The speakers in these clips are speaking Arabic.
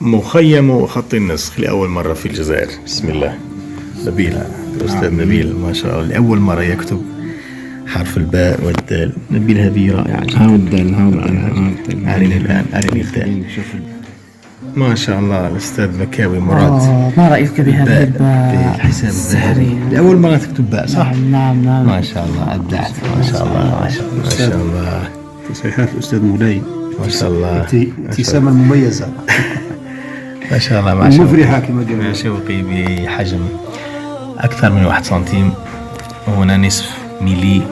مخيم خط النسخ لأول مرة في الجزائر. بسم الله. نبيل، الأستاذ نبيل ما شاء الله لأول مرة يكتب حرف الباء والدال. نبيل هذه رائعة جدا. هاو الدال أرني الآن، أرني الدال. ما شاء الله الأستاذ مكاوي مراد. ما رأيك بهذا الباء بالحساب السحري؟ لأول مرة تكتب باء صح؟ نعم. ما شاء الله أبدعت. ما شاء الله ما شاء الله. تصحيحات الأستاذ مولاي ما شاء الله. ابتسامة مميزة. ما شاء الله. مع مفرحة كما قال مع شوقي بحجم أكثر من 1 سنتيم، وهنا نصف ميلي،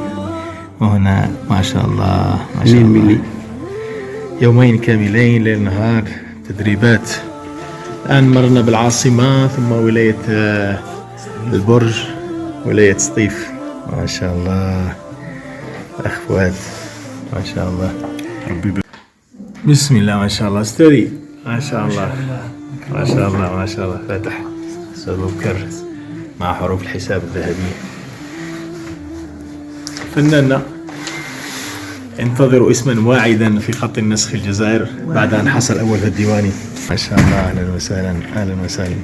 وهنا ما شاء الله ما شاء الله ميلي. يومين كاملين ليل نهار تدريبات. الآن مرنا بالعاصمة ثم ولاية البرج، ولاية سطيف. ما شاء الله أخ فؤاد ما شاء الله. بسم الله ما شاء الله أستاذي. ما شاء الله ما شاء الله ما شاء الله. فاتح أستاذ بكر مع حروف الحساب الذهبية. فناننا انتظروا اسما واعدا في خط النسخ الجزائر بعد أن حصل أول الديواني. ما شاء الله. أهلا وسهلا أهلا وسهلا.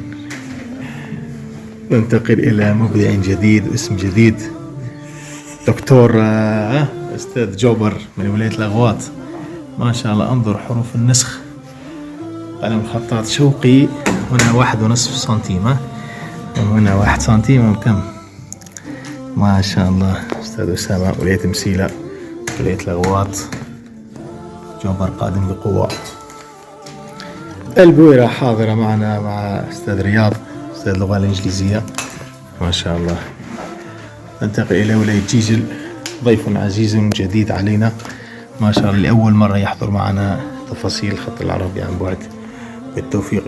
ننتقل إلى مبدع جديد واسم جديد. دكتور أستاذ جوبر من ولاية الأغواط. ما شاء الله. انظر حروف النسخ، قلم خطاط شوقي. هنا 1.5 سنتيم، وهنا 1 سنتيم وكم. ما شاء الله. أستاذ أسامة ولاية مسيلة ولاية الأغواط. جوبر قادم بقوة. البويرة حاضرة معنا مع أستاذ رياض أستاذ اللغة الإنجليزية. ما شاء الله. ننتقل إلى ولاية جيجل. ضيف عزيز جديد علينا ما شاء الله، لأول مرة يحضر معنا تفاصيل الخط العربي عن بعد. بالتوفيق.